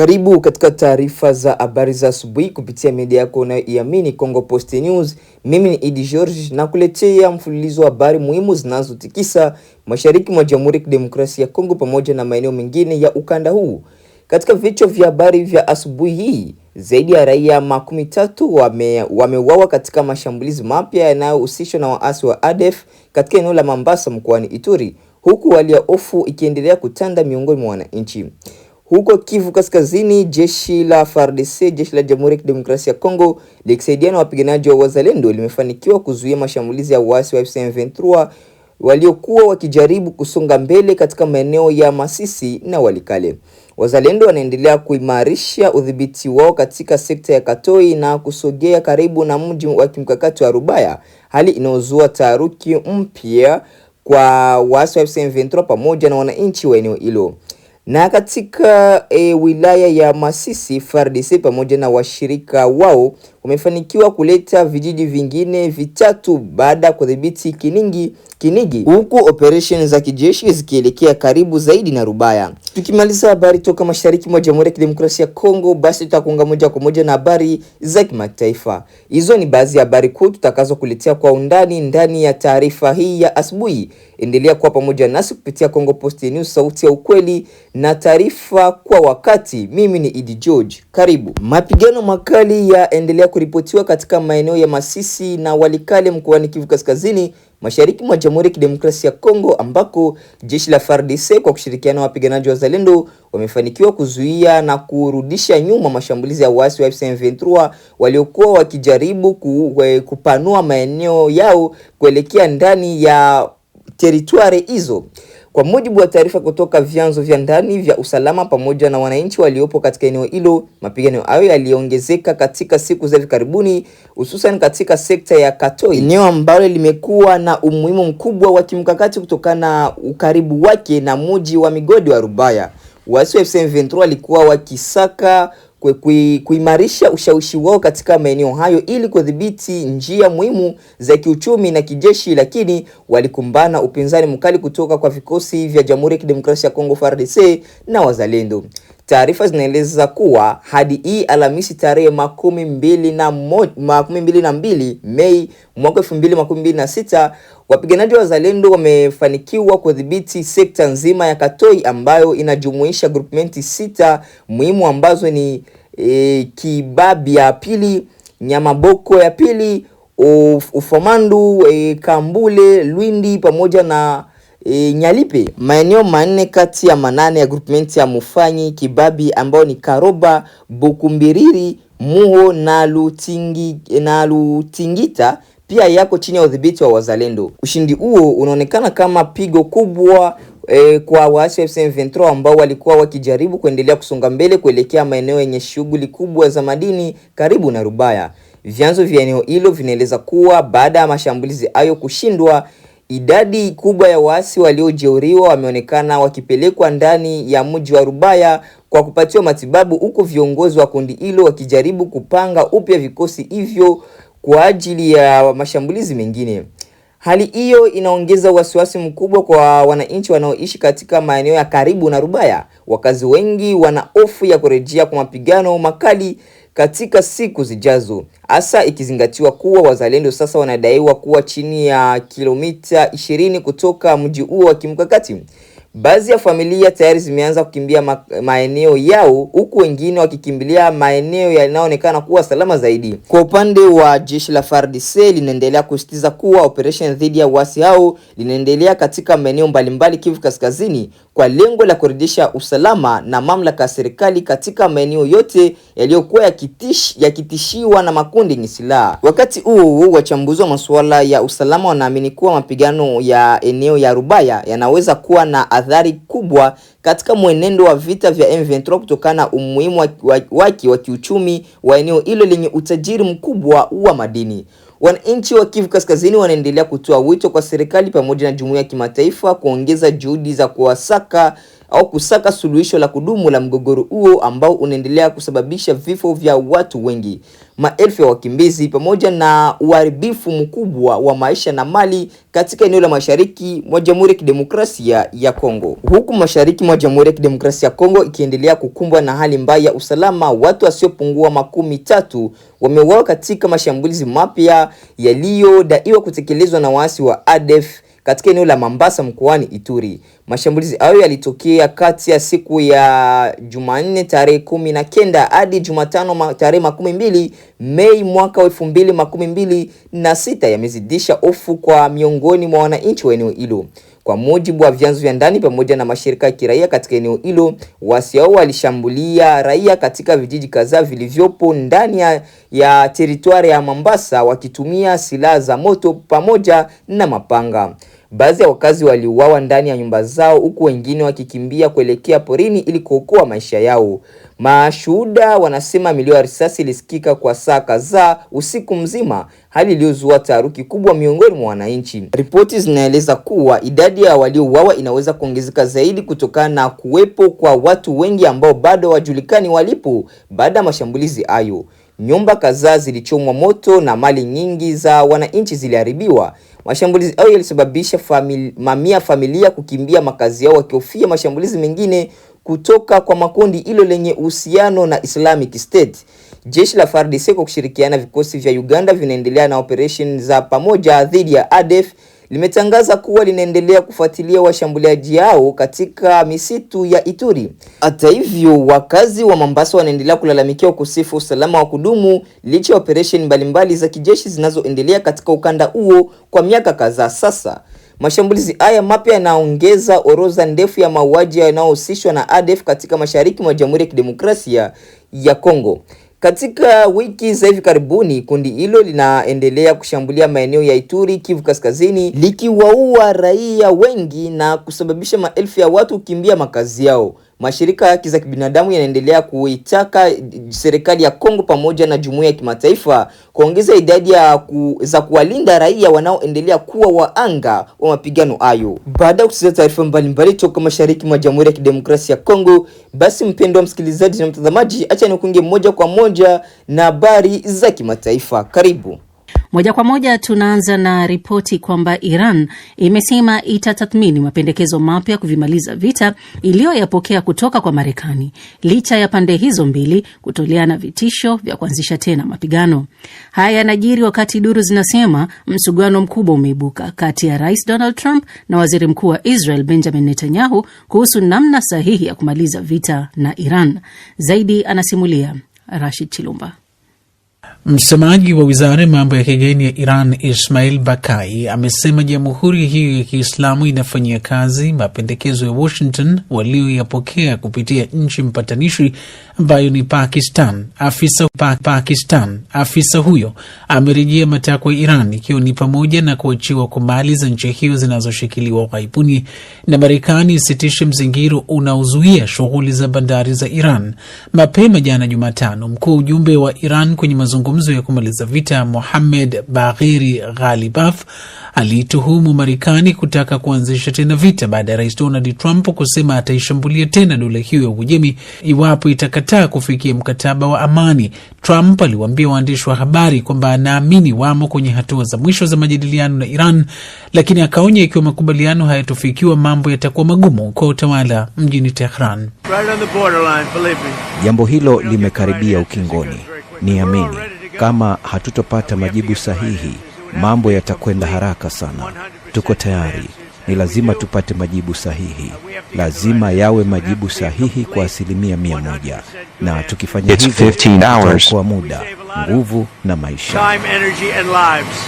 Karibu katika taarifa za habari za asubuhi kupitia media yako unayoiamini Congo Post News. Mimi ni Idi George na kuletea mfululizo wa habari muhimu zinazotikisa mashariki mwa Jamhuri ya Kidemokrasia ya Kongo pamoja na maeneo mengine ya ukanda huu. Katika vichwa vya habari vya asubuhi hii, zaidi ya raia 13 wameuawa katika mashambulizi mapya yanayohusishwa na waasi wa ADF katika eneo la Mambasa mkoani Ituri, huku hali ya hofu ikiendelea kutanda miongoni mwa wananchi. Huko Kivu Kaskazini, jeshi la FARDC, jeshi la Jamhuri ya Kidemokrasia ya Kongo, likisaidiana na wapiganaji wa Wazalendo limefanikiwa kuzuia mashambulizi ya waasi wa M23 waliokuwa wakijaribu kusonga mbele katika maeneo ya Masisi na Walikale. Wazalendo wanaendelea kuimarisha udhibiti wao katika sekta ya Katoi na kusogea karibu na mji wa kimkakati wa Rubaya, hali inayozua taharuki mpya kwa waasi wa M23 pamoja na wananchi wa eneo hilo. Na katika wilaya ya Masisi, FARDC pamoja na washirika wao wamefanikiwa kuleta vijiji vingine vitatu baada ya kudhibiti Kinigi, huku operation za kijeshi zikielekea karibu zaidi na Rubaya. Tukimaliza habari toka mashariki mwa Jamhuri ya Kidemokrasia ya Kongo, basi tutakuunga moja kwa moja na habari za kimataifa. Hizo ni baadhi ya habari kuu tutakazo kuletea kwa undani ndani ya taarifa hii ya asubuhi. Endelea kuwa pamoja nasi kupitia Congo Post News, sauti ya ukweli na taarifa kwa wakati. Mimi ni Idi George. Karibu. Mapigano makali yaendelea kuripotiwa katika maeneo ya Masisi na Walikale mkoani Kivu Kaskazini, mashariki mwa Jamhuri ya Kidemokrasia ya Kongo, ambako jeshi la FARDC kwa kushirikiana na wapiganaji wa Wazalendo wamefanikiwa kuzuia na kurudisha nyuma mashambulizi ya waasi wa M23 waliokuwa wakijaribu kupanua maeneo yao kuelekea ndani ya teritwari hizo. Kwa mujibu wa taarifa kutoka vyanzo vya ndani vya usalama pamoja na wananchi waliopo katika eneo hilo, mapigano hayo yaliongezeka katika siku za hivi karibuni, hususan katika sekta ya Katoi, eneo ambalo limekuwa na umuhimu mkubwa wa kimkakati kutokana na ukaribu wake na mji wa migodi wa Rubaya. Waasi wa M23 walikuwa wakisaka kuimarisha ushawishi wao katika maeneo hayo ili kudhibiti njia muhimu za kiuchumi na kijeshi, lakini walikumbana upinzani mkali kutoka kwa vikosi vya Jamhuri ya Kidemokrasia ya Kongo FARDC na Wazalendo. Taarifa zinaeleza kuwa hadi hii Alhamisi tarehe 22 Mei mwaka 2026, wapiganaji wa Wazalendo wamefanikiwa kudhibiti sekta nzima ya Katoi ambayo inajumuisha groupmenti 6 muhimu ambazo ni Kibabi ya pili, Nyamaboko ya pili, Ufomandu, Kambule, Lwindi pamoja na Nyalipe. Maeneo manne kati ya 8 ya groupmenti ya Mufanyi Kibabi ambao ni Karoba, Bukumbiriri, Muho na Lutingita pia yako chini ya udhibiti wa Wazalendo. Ushindi huo unaonekana kama pigo kubwa kwa waasi wa M23 ambao walikuwa wakijaribu kuendelea kusonga mbele kuelekea maeneo yenye shughuli kubwa za madini karibu na Rubaya. Vyanzo vya eneo hilo vinaeleza kuwa baada ya mashambulizi hayo kushindwa, idadi kubwa ya waasi waliojeruhiwa wameonekana wakipelekwa ndani ya mji wa Rubaya kwa kupatiwa matibabu, huku viongozi wa kundi hilo wakijaribu kupanga upya vikosi hivyo kwa ajili ya mashambulizi mengine. Hali hiyo inaongeza wasiwasi mkubwa kwa wananchi wanaoishi katika maeneo ya karibu na Rubaya. Wakazi wengi wana hofu ya kurejea kwa mapigano makali katika siku zijazo, hasa ikizingatiwa kuwa Wazalendo sasa wanadaiwa kuwa chini ya kilomita 20 kutoka mji huo wa kimkakati. Baadhi ya familia tayari zimeanza kukimbia maeneo yao, huku wengine wakikimbilia maeneo yanayoonekana kuwa salama zaidi. Kwa upande wa jeshi la FARDC, linaendelea kusisitiza kuwa operation dhidi ya waasi hao linaendelea katika maeneo mbalimbali Kivu Kaskazini kwa lengo la kurejesha usalama na mamlaka ya serikali katika maeneo yote yaliyokuwa yakitishiwa na makundi yenye silaha. Wakati huo, wachambuzi wa masuala ya usalama wanaamini kuwa mapigano ya eneo ya Rubaya yanaweza kuwa na athari kubwa katika mwenendo wa vita vya M23 kutokana na umuhimu wake wa kiuchumi wa eneo hilo lenye utajiri mkubwa wa madini. Wananchi wa Kivu Kaskazini wanaendelea kutoa wito kwa serikali pamoja na jumuiya ya kimataifa kuongeza juhudi za kusaka suluhisho la kudumu la mgogoro huo ambao unaendelea kusababisha vifo vya watu wengi. maelfu ya wakimbizi pamoja na uharibifu mkubwa wa maisha na mali katika eneo la mashariki mwa Jamhuri ya Kidemokrasia ya Kongo. Huku mashariki mwa Jamhuri ya Kidemokrasia ya Kongo ikiendelea kukumbwa na hali mbaya ya usalama, watu wasiopungua 13 wameuawa katika mashambulizi mapya yaliyodaiwa kutekelezwa na waasi wa ADF katika eneo la Mambasa mkoani Ituri. Mashambulizi hayo yalitokea kati ya siku ya Jumanne tarehe 19 hadi Jumatano tarehe 12 Mei mwaka 2026, yamezidisha hofu kwa miongoni mwa wananchi wa eneo hilo. Kwa mujibu wa vyanzo vya ndani pamoja na mashirika ya kiraia katika eneo hilo, waasi hao walishambulia raia katika vijiji kadhaa vilivyopo ndani ya teritwari ya Mambasa wakitumia silaha za moto pamoja na mapanga. Baadhi ya wakazi waliuawa ndani ya nyumba zao huku wengine wakikimbia kuelekea porini ili kuokoa maisha yao. Mashuhuda wanasema milio ya risasi ilisikika kwa saa kadhaa usiku mzima, hali iliyozua taharuki kubwa miongoni mwa wananchi. Ripoti zinaeleza kuwa idadi ya waliouawa inaweza kuongezeka zaidi kutokana na kuwepo kwa watu wengi ambao bado hawajulikani walipo baada ya mashambulizi hayo. Nyumba kadhaa zilichomwa moto na mali nyingi za wananchi ziliharibiwa. Mashambulizi hayo yalisababisha mamia familia kukimbia makazi yao wakihofia mashambulizi mengine kutoka kwa makundi hilo lenye uhusiano na Islamic State. Jeshi la FARDC kwa kushirikiana vikosi vya Uganda vinaendelea na operation za pamoja dhidi ya ADF limetangaza kuwa linaendelea kufuatilia washambuliaji hao katika misitu ya Ituri. Hata hivyo, wakazi wa Mombasa wanaendelea kulalamikia ukosefu wa usalama wa kudumu licha ya operation mbalimbali za kijeshi zinazoendelea katika ukanda huo kwa miaka kadhaa sasa. Mashambulizi haya mapya yanaongeza orodha ndefu ya mauaji yanayohusishwa na ADF katika mashariki mwa Jamhuri ya Kidemokrasia ya Kongo. Katika wiki za hivi karibuni, kundi hilo linaendelea kushambulia maeneo ya Ituri, Kivu Kaskazini, likiwaua raia wengi na kusababisha maelfu ya watu kukimbia makazi yao. Mashirika ya haki za kibinadamu yanaendelea kuitaka serikali ya Kongo pamoja na jumuiya ya kimataifa kuongeza idadi za kuwalinda raia wanaoendelea kuwa waanga wa mapigano hayo. Baada ya kusikia taarifa mbalimbali toka mashariki mwa Jamhuri ya Kidemokrasia ya Kongo, basi mpendwa msikilizaji na mtazamaji, acha nikuingie moja kwa moja na habari za kimataifa. Karibu. Moja kwa moja tunaanza na ripoti kwamba Iran imesema itatathmini mapendekezo mapya kuvimaliza vita iliyoyapokea kutoka kwa Marekani, licha ya pande hizo mbili kutoleana vitisho vya kuanzisha tena mapigano. Haya yanajiri wakati duru zinasema msuguano mkubwa umeibuka kati ya Rais Donald Trump na Waziri Mkuu wa Israel Benjamin Netanyahu kuhusu namna sahihi ya kumaliza vita na Iran. Zaidi anasimulia Rashid Chilumba. Msemaji wa wizara ya mambo ya kigeni ya Iran Ismail Bakai amesema jamhuri hiyo ya Kiislamu inafanyia kazi mapendekezo ya Washington walioyapokea kupitia nchi mpatanishi ambayo ni Pakistan. Afisa huyo amerejea matakwa ya Iran ikiwa ni pamoja na kuachiwa kwa mali za nchi hiyo zinazoshikiliwa ughaibuni na Marekani isitishe mzingiro unaozuia shughuli za bandari za Iran. Mapema jana Jumatano, mkuu ujumbe wa Iran kwenye mazungumzo ya kumaliza vita Mohammed Bagheri Ghalibaf aliituhumu Marekani kutaka kuanzisha tena vita baada ya Rais Donald Trump kusema ataishambulia tena dola hiyo ya Uajemi iwapo itakataa kufikia mkataba wa amani. Trump aliwaambia waandishi wa habari kwamba anaamini wamo kwenye hatua za mwisho za majadiliano na Iran, lakini akaonya ikiwa makubaliano hayatofikiwa mambo yatakuwa magumu kwa utawala mjini Tehran. Jambo hilo limekaribia ukingoni. Niamini, kama hatutopata majibu sahihi, mambo yatakwenda haraka sana. Tuko tayari. Ni lazima tupate majibu sahihi. Lazima yawe majibu sahihi kwa 100%. Na tukifanya hivyo, tutaokoa muda, nguvu na maisha.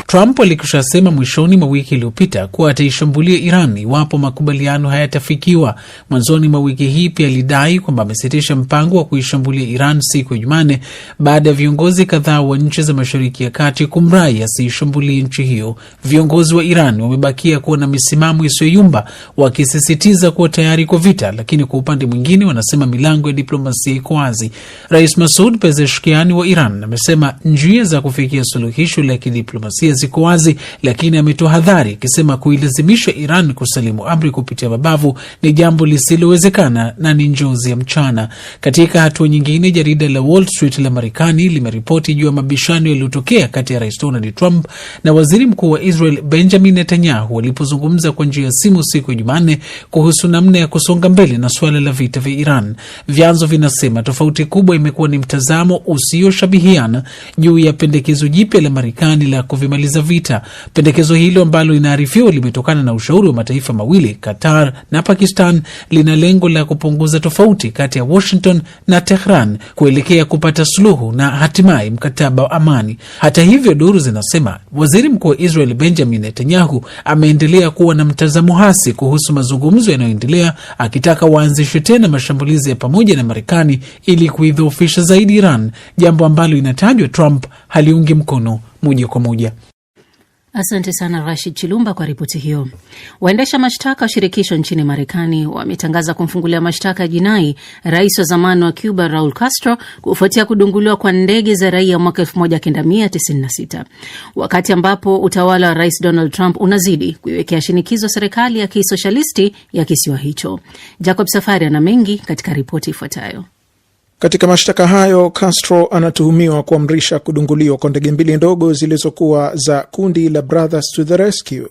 Trump alikushasema mwishoni mwa wiki iliyopita kuwa ataishambulia Iran iwapo makubaliano hayatafikiwa. Mwanzoni mwa wiki hii pia alidai kwamba amesitisha mpango wa kuishambulia Iran siku ya Jumanne baada ya viongozi kadhaa wa nchi za Mashariki ya Kati kumrai asiishambulie nchi hiyo. Viongozi wa Iran wamebakia kuwa na misimamo isiyoyumba, wakisisitiza kuwa tayari kwa vita, lakini kwa upande mwingine wanasema milango ya diplomasia iko wazi. Rais Masoud Pezeshkian wa Iran amesema amesema njia za kufikia suluhisho la kidiplomasia ziko wazi, lakini ametoa hadhari akisema kuilazimisha Iran kusalimu amri kupitia mabavu ni jambo lisilowezekana na ni njozi ya mchana. Katika hatua nyingine, jarida la Wall Street la Marekani limeripoti juu ya mabishano yaliyotokea kati ya Rais Donald Trump na Waziri Mkuu wa Israel Benjamin Netanyahu walipozungumza kwa njia ya simu siku ya Jumanne kuhusu namna ya kusonga mbele na suala la vita vya Iran. Vyanzo vinasema tofauti kubwa imekuwa ni mtazamo usioshabihiana juu ya pendekezo jipya la Marekani la kuvimaliza vita. Pendekezo hilo ambalo inaarifiwa limetokana na ushauri wa mataifa mawili, Qatar na Pakistan, lina lengo la kupunguza tofauti kati ya Washington na Tehran kuelekea kupata suluhu na hatimaye mkataba wa amani. Hata hivyo, duru zinasema Waziri Mkuu wa Israel Benjamin Netanyahu ameendelea kuwa na mtazamo hasi kuhusu mazungumzo yanayoendelea, akitaka waanzishe tena mashambulizi ya pamoja na Marekani ili kuidhoofisha zaidi Iran, jambo ambalo inatajwa Trump haliungi mkono moja kwa moja. Asante sana Rashid Chilumba kwa ripoti hiyo. Waendesha mashtaka wa shirikisho nchini Marekani wametangaza kumfungulia mashtaka ya jinai rais wa zamani wa Cuba Raul Castro kufuatia kudunguliwa kwa ndege za raia mwaka 1996, wakati ambapo utawala wa Rais Donald Trump unazidi kuiwekea shinikizo serikali ya kisoshalisti ya kisiwa hicho. Jacob Safari ana mengi katika ripoti ifuatayo. Katika mashtaka hayo, Castro anatuhumiwa kuamrisha kudunguliwa kwa ndege mbili ndogo zilizokuwa za kundi la Brothers to the Rescue.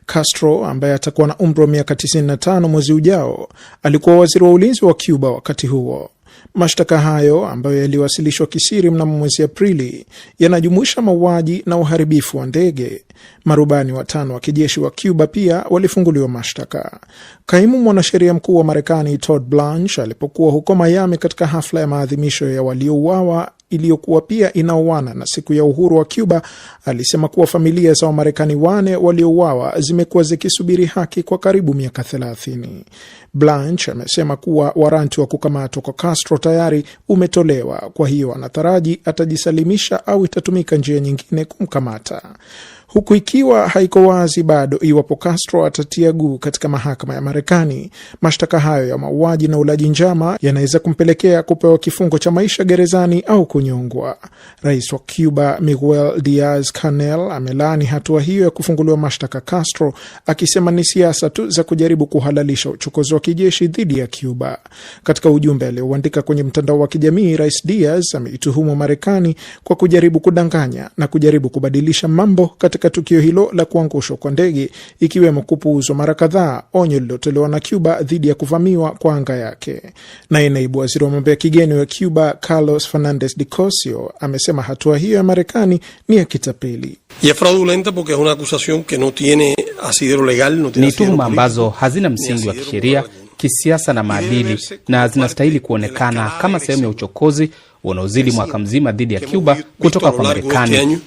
Castro, ambaye atakuwa na umri wa miaka 95 mwezi ujao, alikuwa waziri wa ulinzi wa Cuba wakati huo. Mashtaka hayo ambayo yaliwasilishwa kisiri mnamo mwezi Aprili yanajumuisha mauaji na uharibifu wa ndege. Marubani 5 wa kijeshi wa Cuba pia walifunguliwa mashtaka. Kaimu mwanasheria mkuu wa Marekani Todd Blanche alipokuwa huko Miami katika hafla ya maadhimisho ya waliouawa iliyokuwa pia inaoana na siku ya uhuru wa Cuba, alisema kuwa familia za Wamarekani 4 waliouawa zimekuwa zikisubiri haki kwa karibu miaka 30. Blanche amesema kuwa waranti wa kukamatwa kwa Castro tayari umetolewa, kwa hiyo anataraji atajisalimisha au itatumika njia nyingine kumkamata. Huku ikiwa haiko wazi bado iwapo Castro atatia guu katika mahakama ya Marekani, mashtaka hayo ya mauaji na ulaji njama yanaweza kumpelekea kupewa kifungo cha maisha gerezani au kunyongwa. Rais wa Cuba Miguel Diaz-Canel amelaani hatua hiyo ya kufunguliwa mashtaka Castro, akisema ni siasa tu za kujaribu kuhalalisha uchokozi wa kijeshi dhidi ya Cuba. Katika ujumbe aliouandika kwenye mtandao wa kijamii, Rais Diaz ameituhumu Marekani kwa kujaribu kudanganya na kujaribu kubadilisha mambo katika tukio hilo la kuangushwa kwa ndege, ikiwemo kupuuzwa mara kadhaa onyo lililotolewa na Cuba dhidi ya kuvamiwa kwa anga yake. Naye naibu waziri wa mambo ya kigeni wa Cuba Carlos Fernandez de Cosio amesema hatua hiyo ya Marekani ni ya kitapeli. Ni tuhuma ambazo hazina msingi wa kisheria, kisiasa na maadili, na zinastahili kuonekana kama sehemu ya uchokozi unaozidi mwaka mzima dhidi ya Cuba kutoka kwa Marekani.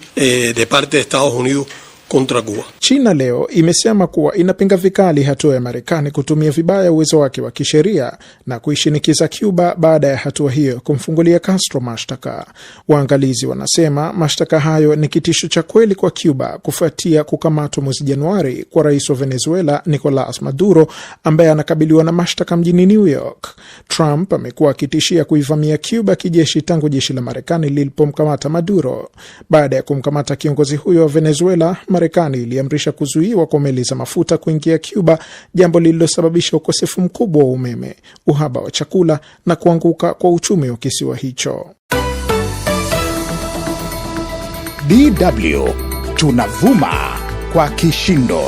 China leo imesema kuwa inapinga vikali hatua ya Marekani kutumia vibaya uwezo wake wa kisheria na kuishinikiza Cuba baada ya hatua hiyo kumfungulia Castro mashtaka. Waangalizi wanasema mashtaka hayo ni kitisho cha kweli kwa Cuba kufuatia kukamatwa mwezi Januari kwa rais wa Venezuela Nicolas Maduro, ambaye anakabiliwa na mashtaka mjini New York. Trump amekuwa akitishia kuivamia Cuba kijeshi tangu jeshi la Marekani lilipomkamata Maduro. Baada ya kumkamata kiongozi huyo wa Venezuela, Marekani iliamrisha kuzuiwa kwa meli za mafuta kuingia Cuba, jambo lililosababisha ukosefu mkubwa wa umeme, uhaba wa chakula na kuanguka kwa uchumi wa kisiwa hicho. DW tunavuma kwa kishindo.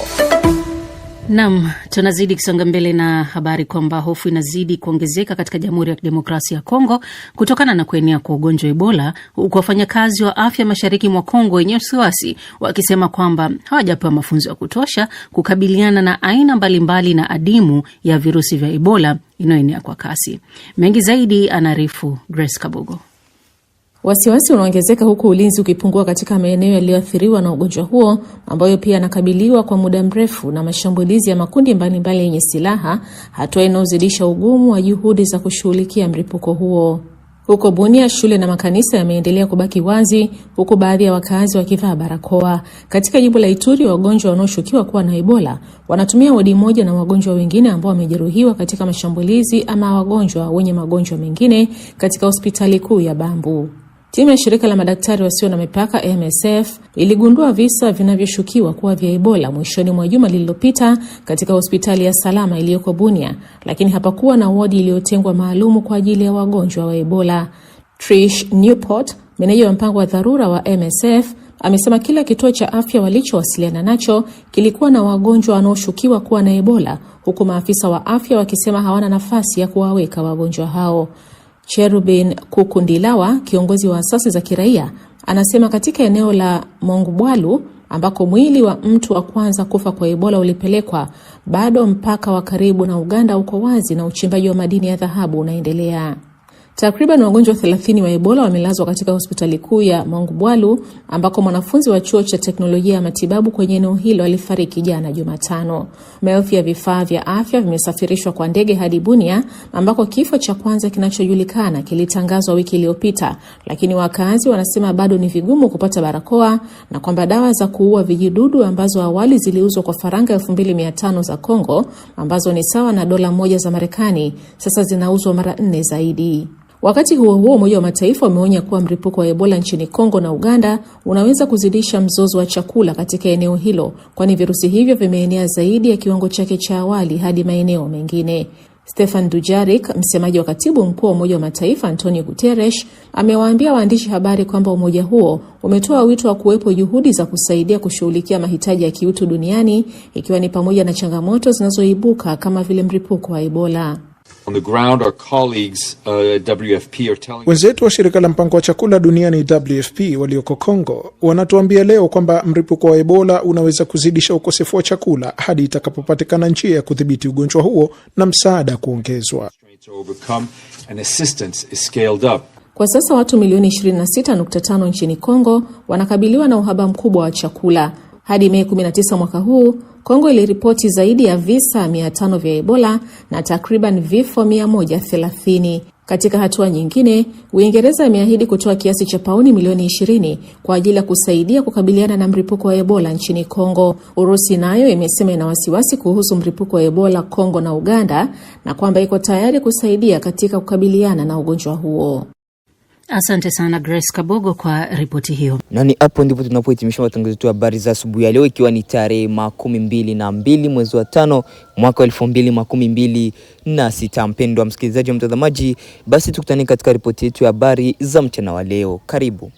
Nam, tunazidi kusonga mbele na habari kwamba hofu inazidi kuongezeka katika Jamhuri ya Kidemokrasia ya Kongo kutokana na kuenea kwa ugonjwa wa Ebola, huku wafanyakazi wa afya mashariki mwa Kongo wenye wasiwasi wakisema kwamba hawajapewa mafunzo ya kutosha kukabiliana na aina mbalimbali na adimu ya virusi vya Ebola inayoenea kwa kasi. Mengi zaidi anaarifu Grace Kabogo. Wasiwasi unaongezeka huku ulinzi ukipungua katika maeneo yaliyoathiriwa na ugonjwa huo, ambayo pia yanakabiliwa kwa muda mrefu na mashambulizi ya makundi mbalimbali yenye silaha, hatua inayozidisha ugumu wa juhudi za kushughulikia mlipuko huo. Huko Bunia, shule na makanisa yameendelea kubaki wazi, huku baadhi ya wakazi wakivaa barakoa. Katika jimbo la Ituri, wagonjwa wanaoshukiwa kuwa na Ebola wanatumia wodi moja na wagonjwa wengine ambao wamejeruhiwa katika mashambulizi ama wagonjwa wenye magonjwa mengine katika hospitali kuu ya Bambu. Timu ya shirika la madaktari wasio na mipaka MSF iligundua visa vinavyoshukiwa kuwa vya Ebola mwishoni mwa juma lililopita katika hospitali ya Salama iliyoko Bunia, lakini hapakuwa na wodi iliyotengwa maalumu kwa ajili ya wagonjwa wa Ebola. Trish Newport, meneja wa mpango wa dharura wa MSF, amesema kila kituo cha afya walichowasiliana nacho kilikuwa na wagonjwa wanaoshukiwa kuwa na Ebola, huku maafisa wa afya wakisema hawana nafasi ya kuwaweka wagonjwa hao. Cherubin Kukundilawa, kiongozi wa asasi za kiraia, anasema katika eneo la Mongubwalu ambako mwili wa mtu wa kwanza kufa kwa Ebola ulipelekwa, bado mpaka wa karibu na Uganda uko wazi na uchimbaji wa madini ya dhahabu unaendelea. Takriban wagonjwa 30 wa Ebola wamelazwa katika hospitali kuu ya Mongubwalu ambako mwanafunzi wa chuo cha teknolojia ya matibabu kwenye eneo hilo alifariki jana Jumatano. Maelfu ya vifaa vya afya vimesafirishwa kwa ndege hadi Bunia ambako kifo cha kwanza kinachojulikana kilitangazwa wiki iliyopita, lakini wakazi wanasema bado ni vigumu kupata barakoa na kwamba dawa za kuua vijidudu ambazo awali ziliuzwa kwa faranga 2500 za Kongo, ambazo ni sawa na $1 za Marekani, sasa zinauzwa mara 4 zaidi. Wakati huo huo, Umoja wa Mataifa umeonya kuwa mlipuko wa Ebola nchini Kongo na Uganda unaweza kuzidisha mzozo wa chakula katika eneo hilo, kwani virusi hivyo vimeenea zaidi ya kiwango chake cha awali hadi maeneo mengine. Stefan Dujarric, msemaji wa katibu mkuu wa Umoja wa Mataifa Antonio Guterres, amewaambia waandishi habari kwamba umoja huo umetoa wito wa kuwepo juhudi za kusaidia kushughulikia mahitaji ya kiutu duniani, ikiwa ni pamoja na changamoto zinazoibuka kama vile mlipuko wa Ebola. On the ground, our colleagues, WFP are telling... Wenzetu wa shirika la mpango wa chakula duniani WFP walioko Kongo wanatuambia leo kwamba mlipuko wa Ebola unaweza kuzidisha ukosefu wa chakula hadi itakapopatikana njia ya kudhibiti ugonjwa huo na msaada kuongezwa. Kwa sasa watu milioni 26.5 nchini Kongo wanakabiliwa na uhaba mkubwa wa chakula. Hadi Mei 19 mwaka huu, Kongo iliripoti zaidi ya visa 500 vya Ebola na takriban vifo 130. Katika hatua nyingine, Uingereza imeahidi kutoa kiasi cha pauni milioni 20 kwa ajili ya kusaidia kukabiliana na mlipuko wa Ebola nchini Kongo. Urusi nayo imesema ina wasiwasi kuhusu mlipuko wa Ebola Kongo na Uganda na kwamba iko tayari kusaidia katika kukabiliana na ugonjwa huo. Asante sana Grace Kabogo kwa ripoti hiyo. Na ni hapo ndipo tunapohitimisha matangazo yetu ya habari za asubuhi ya leo, ikiwa ni tarehe 22 mwezi wa 5 mwaka 2026. Mpendwa msikilizaji wa mtazamaji, basi tukutane katika ripoti yetu ya habari za mchana wa leo. Karibu.